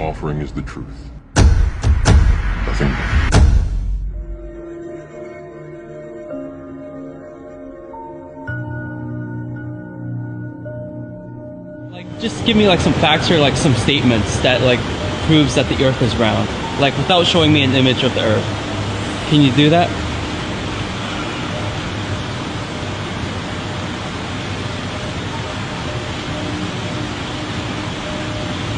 I'm offering is the truth. Nothing more. Just give me like some facts or like some statements that like proves that the earth is round, like without showing me an image of the earth. Can you do that?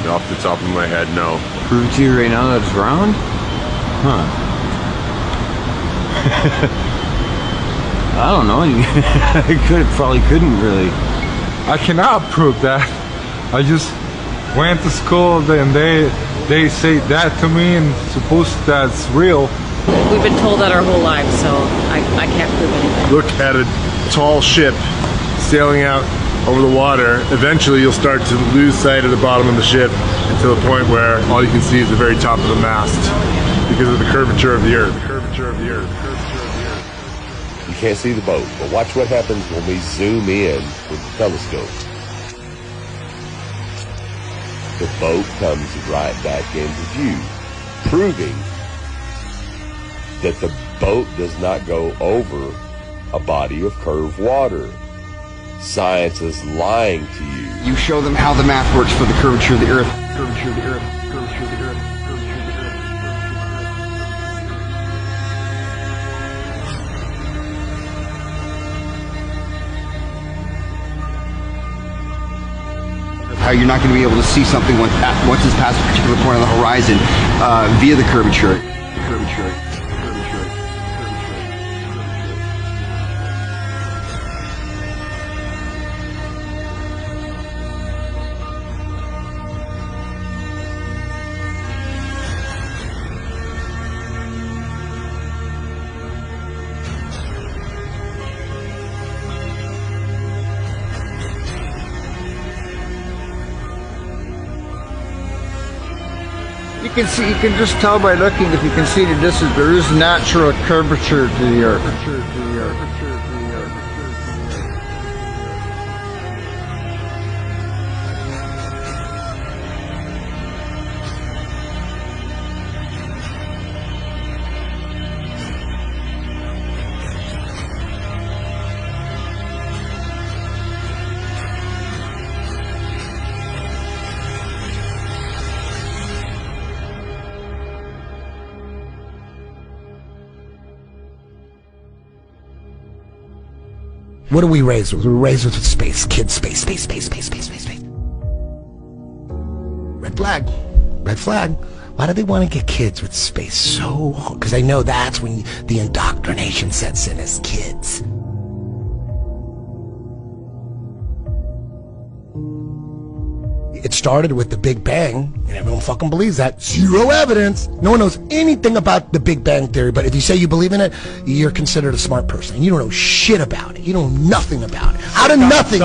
Off the top of my head, no. Prove to you right now that it's round? Huh. I don't know. Probably couldn't really. I cannot prove that. I just went to school and they say that to me and suppose that's real. We've been told that our whole lives, so I can't prove anything. Look at a tall ship sailing out over the water. Eventually you'll start to lose sight of the bottom of the ship until the point where all you can see is the very top of the mast because of the curvature of the earth. You can't see the boat, but watch what happens when we zoom in with the telescope. The boat comes right back into view, proving that the boat does not go over a body of curved water. Science is lying to you. You show them how the math works for the curvature of the earth. Curvature of the earth. Curvature of the earth. Curvature of the earth. How you're not going to be able to see something once it's past a particular point on the horizon via the curvature. Curvature. You can just tell by looking if you can see the distance. There is natural curvature to the earth. What are we raised with? We're raised with space. Kids, space. Red flag. Red flag. Why do they want to get kids with space so hard? Because they know that's when the indoctrination sets in as kids. It started with the Big Bang, and everyone fucking believes that. Zero evidence. No one knows anything about the Big Bang Theory, but if you say you believe in it, you're considered a smart person. You don't know shit about it. You know nothing about it. Out of nothing,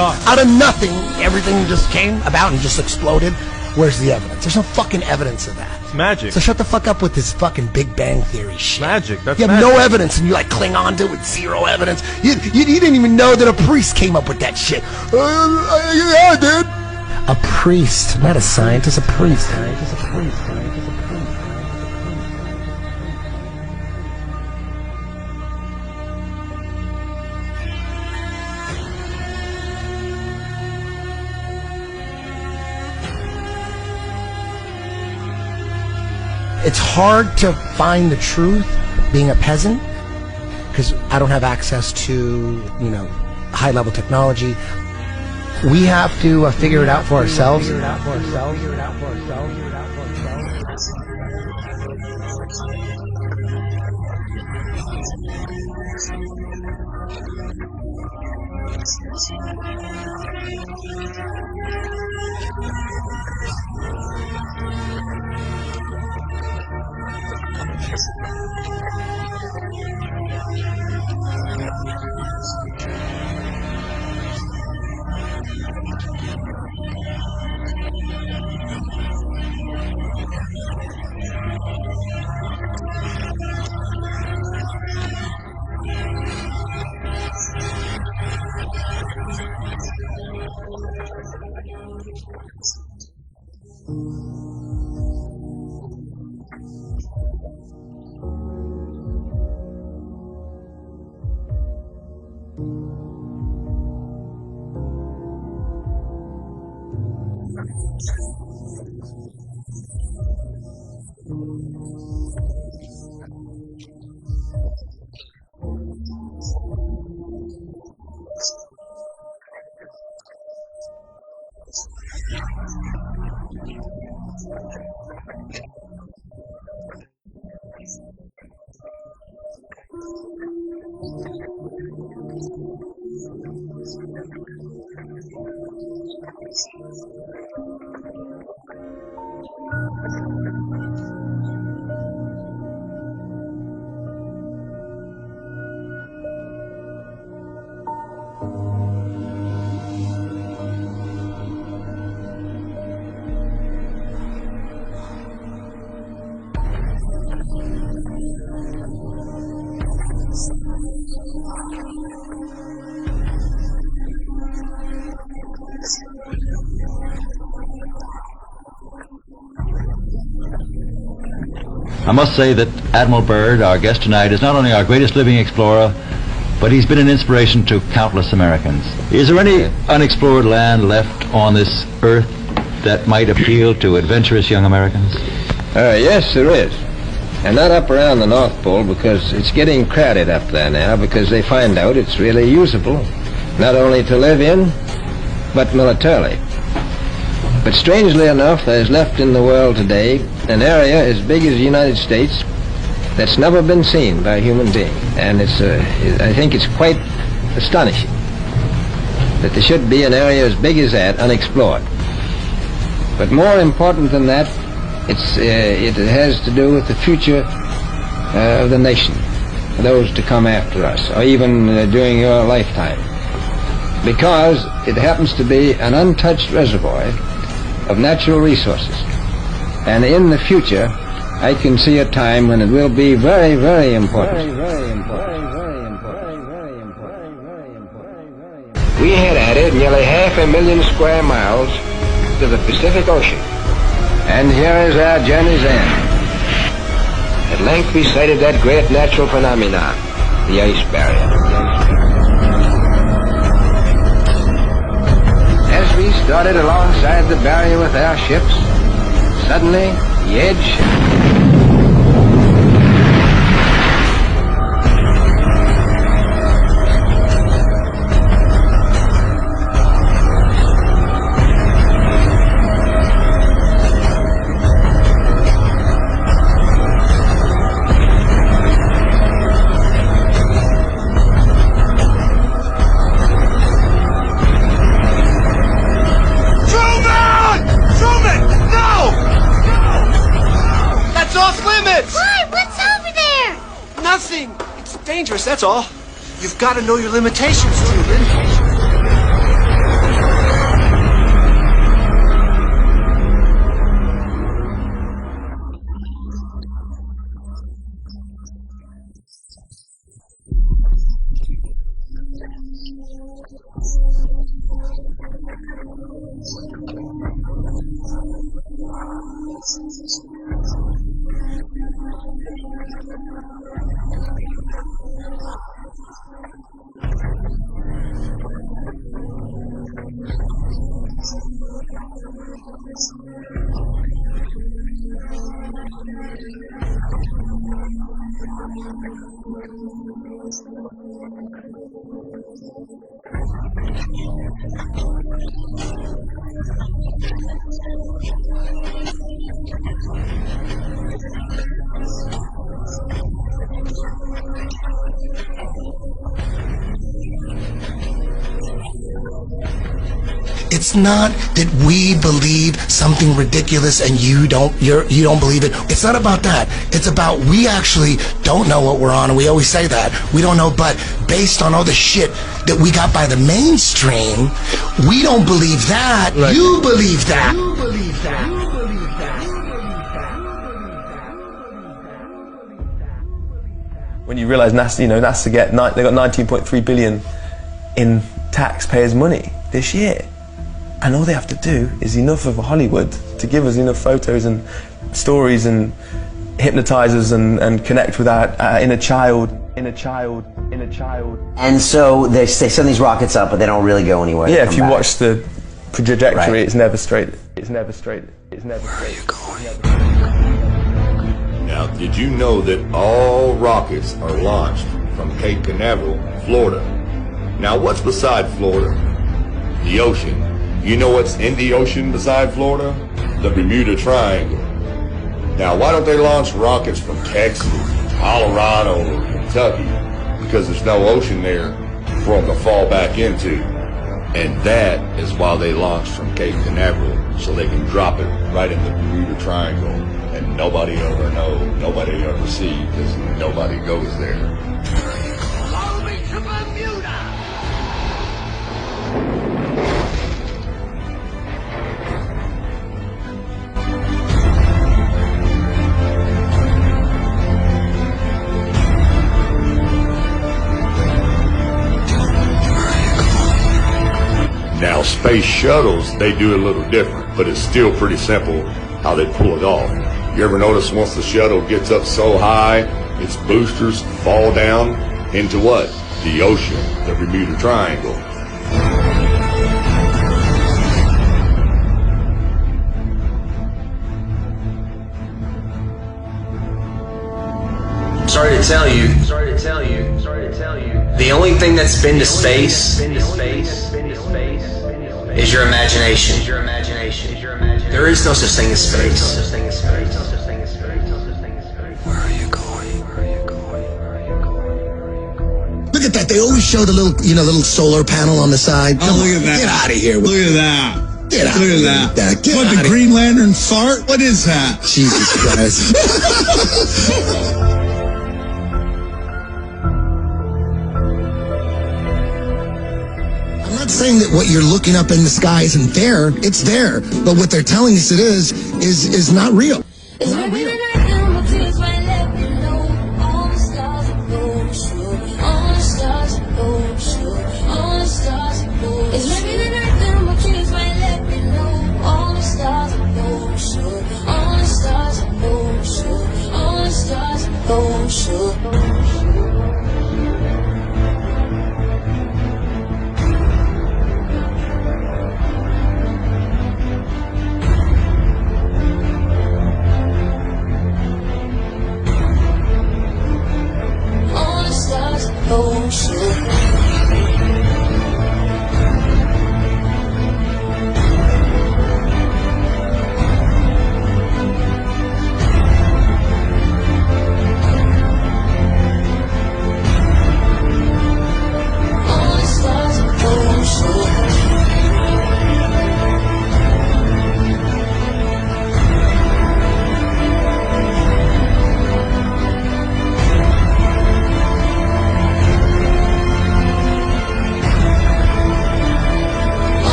everything just came about and just exploded. Where's the evidence? There's no fucking evidence of that. It's magic. So shut the fuck up with this fucking Big Bang Theory shit. Magic. That's you have no evidence, and you like cling on to it with zero evidence. You didn't even know that a priest came up with that shit. Yeah, dude. A priest, not a scientist, a priest. It's hard to find the truth being a peasant because I don't have access to, high-level technology. We have to figure it out for ourselves. I must say that Admiral Byrd, our guest tonight, is not only our greatest living explorer, but he's been an inspiration to countless Americans. Is there any unexplored land left on this earth that might appeal to adventurous young Americans? Yes, there is. And not up around the North Pole, because it's getting crowded up there now, because they find out it's really usable, not only to live in, but militarily. But strangely enough, there's left in the world today an area as big as the United States that's never been seen by a human being. And I think it's quite astonishing that there should be an area as big as that unexplored. But more important than that, it has to do with the future of the nation, those to come after us, or even during your lifetime. Because it happens to be an untouched reservoir of natural resources. And in the future, I can see a time when it will be very, very important. We had added nearly 500,000 square miles to the Pacific Ocean. And here is our journey's end. At length we sighted that great natural phenomenon, the ice barrier. As we started alongside the barrier with our ships, suddenly the edge that's all. You've got to know your limitations, Truman. It's not that we believe something ridiculous and you don't believe it. It's not about that. It's about we actually don't know what we're on, and we always say that. We don't know, but based on all the shit that we got by the mainstream, we don't believe that. Right. You believe that. You believe that. You believe that. When you realize NASA, NASA they got 19.3 billion in taxpayers' money this year. And all they have to do is enough of Hollywood to give us enough photos and stories and hypnotize us and connect with our inner child. And so they send these rockets up, but they don't really go anywhere. Yeah, if you watch the trajectory. It's never straight. It's never straight. It's never straight. Now, did you know that all rockets are launched from Cape Canaveral, Florida? Now, what's beside Florida? The ocean. You know what's in the ocean beside Florida? The Bermuda Triangle. Now, why don't they launch rockets from Texas, Colorado, or Kentucky? Because there's no ocean there for them to fall back into. And that is why they launched from Cape Canaveral, so they can drop it right in the Bermuda Triangle. And nobody ever know, nobody ever see, because nobody goes there. Follow me to Bermuda! Now, space shuttles, they do it a little different, but it's still pretty simple how they pull it off. You ever notice once the shuttle gets up so high, its boosters fall down into what? The ocean, the Bermuda Triangle. Sorry to tell you, the only thing that's been to space is your imagination. There is no such thing as space. Where are you going? Look at that. They always show the little, little solar panel on the side. Oh, look at that. Get out of here. Look at that. Get out Look of at that. Get What, out the of Green Lantern fart? What is that? Jesus Christ. I'm not saying that what you're looking up in the sky isn't there. It's there. But what they're telling us it is not real. It's not real.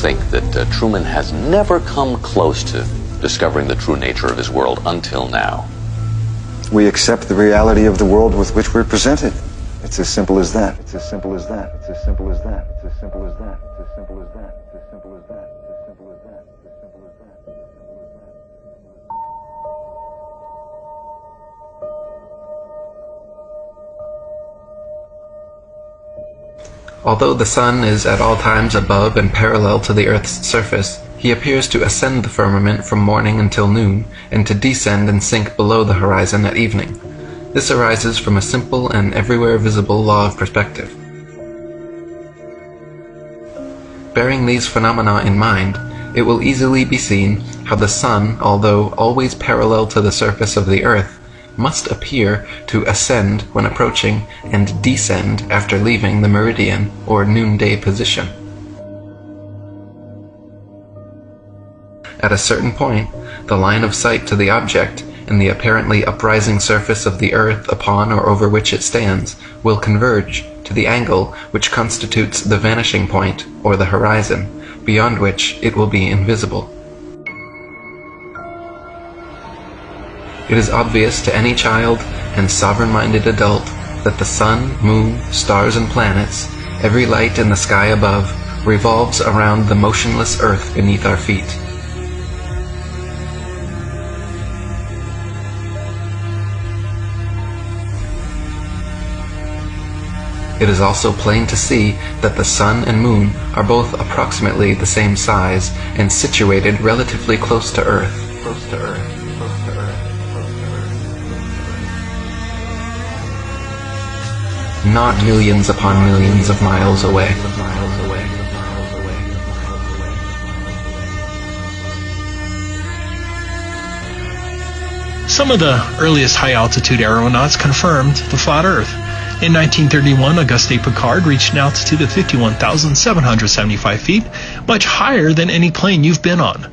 Think that Truman has never come close to discovering the true nature of his world until now. We accept the reality of the world with which we're presented. It's as simple as that. It's as simple as that. It's as simple as that. It's as simple as that. It's as simple as that. It's as simple as that. It's as simple as that. It's as simple as that. Although the sun is at all times above and parallel to the Earth's surface, he appears to ascend the firmament from morning until noon, and to descend and sink below the horizon at evening. This arises from a simple and everywhere visible law of perspective. Bearing these phenomena in mind, it will easily be seen how the sun, although always parallel to the surface of the Earth, must appear to ascend when approaching and descend after leaving the meridian or noonday position. At a certain point, the line of sight to the object and the apparently uprising surface of the earth upon or over which it stands will converge to the angle which constitutes the vanishing point or the horizon, beyond which it will be invisible. It is obvious to any child and sovereign-minded adult that the sun, moon, stars, and planets, every light in the sky above, revolves around the motionless earth beneath our feet. it is also plain to see that the sun and moon are both approximately the same size and situated relatively close to Earth. Not millions upon millions of miles away. Some of the earliest high-altitude aeronauts confirmed the flat Earth. In 1931, Auguste Piccard reached an altitude of 51,775 feet, much higher than any plane you've been on.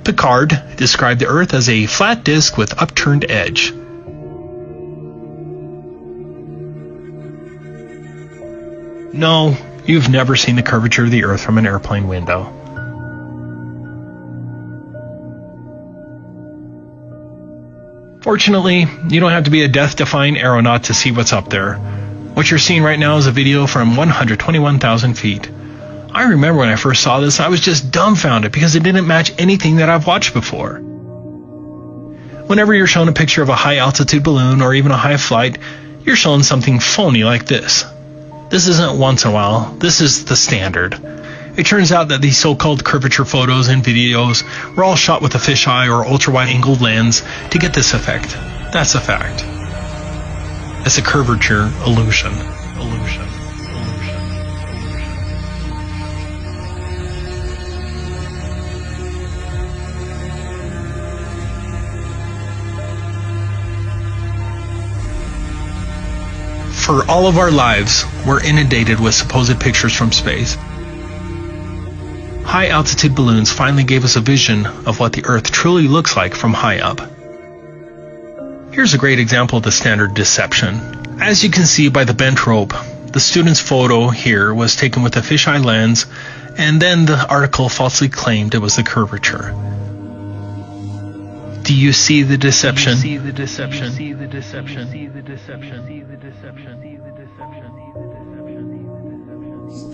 Piccard described the Earth as a flat disk with upturned edge. No, you've never seen the curvature of the Earth from an airplane window. Fortunately, you don't have to be a death-defying aeronaut to see what's up there. What you're seeing right now is a video from 121,000 feet. I remember when I first saw this, I was just dumbfounded because it didn't match anything that I've watched before. Whenever you're shown a picture of a high-altitude balloon or even a high flight, you're shown something phony like this. This isn't once in a while, this is the standard. It turns out that these so-called curvature photos and videos were all shot with a fisheye or ultra-wide-angled lens to get this effect. That's a fact. It's a curvature illusion. For all of our lives, we're inundated with supposed pictures from space. High-altitude balloons finally gave us a vision of what the Earth truly looks like from high up. Here's a great example of the standard deception. As you can see by the bent rope, the student's photo here was taken with a fisheye lens, and then the article falsely claimed it was the curvature. Do you see the deception?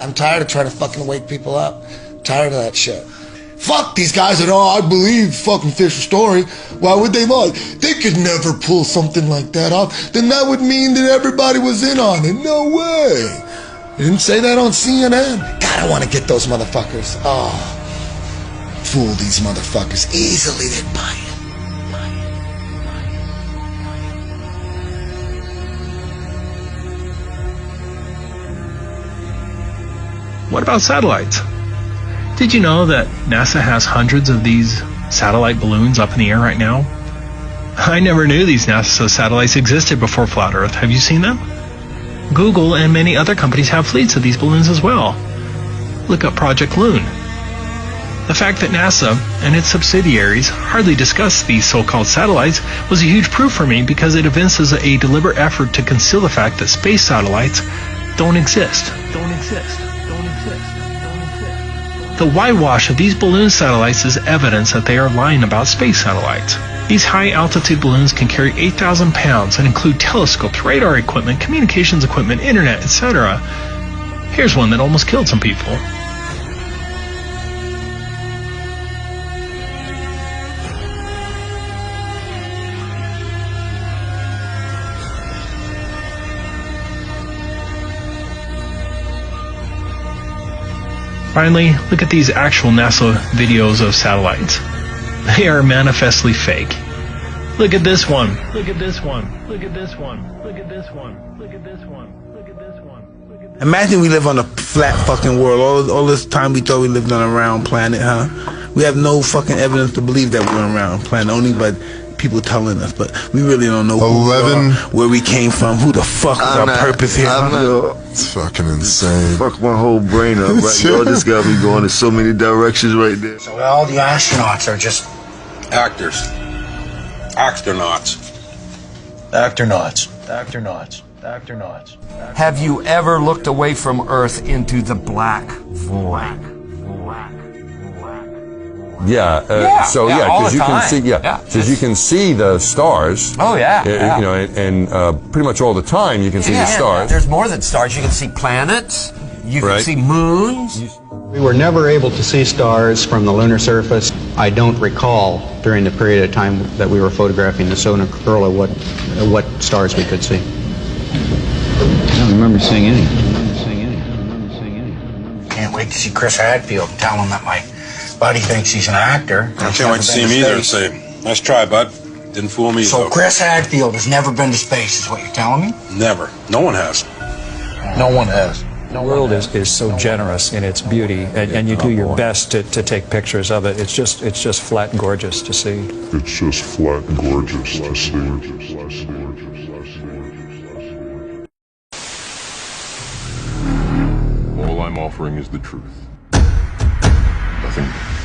I'm tired of trying to fucking wake people up. Tired of that shit. Fuck these guys that, oh, I believe fucking Fisher's story. Why would they lie? They could never pull something like that off. Then that would mean that everybody was in on it. No way. They didn't say that on CNN. God, I want to get those motherfuckers. Oh, fool these motherfuckers. Easily they'd buy it. What about satellites? Did you know that NASA has hundreds of these satellite balloons up in the air right now? I never knew these NASA satellites existed before Flat Earth. Have you seen them? Google and many other companies have fleets of these balloons as well. Look up Project Loon. The fact that NASA and its subsidiaries hardly discuss these so-called satellites was a huge proof for me because it evinces a deliberate effort to conceal the fact that space satellites don't exist. The whitewash of these balloon satellites is evidence that they are lying about space satellites. These high-altitude balloons can carry 8,000 pounds and include telescopes, radar equipment, communications equipment, internet, etc. Here's one that almost killed some people. Finally, look at these actual NASA videos of satellites. They are manifestly fake. Look at this one. Look at this one. Look at this one. Look at this one. Look at this one. Look at this one. Imagine we live on a flat fucking world. All this time we thought we lived on a round planet, huh? We have no fucking evidence to believe that we're on a round planet, only by people telling us, but we really don't know where we came from, who the fuck is our purpose here. It's fucking insane. Fuck my whole brain up right now. This got me going in so many directions right there. So all the astronauts are just actors. Actronauts. Have you ever looked away from Earth into the black void? Because you can see, because you can see the stars. Oh yeah. You know, and pretty much all the time you can see the stars. There's more than stars. You can see planets. You can see moons. We were never able to see stars from the lunar surface. I don't recall during the period of time that we were photographing the solar corona what stars we could see. I don't remember seeing any. wait to see Chris Hadfield and tell him that my buddy thinks he's an actor. I can't wait to see him either and say, nice try, bud. Didn't fool me. So Chris Hadfield has never been to space, is what you're telling me? Never. No one has. No one has. The world is so generous in its beauty, and you do your best to take pictures of it. It's just flat and gorgeous to see. It's just flat and gorgeous to see. All I'm offering is the truth. Nothing more.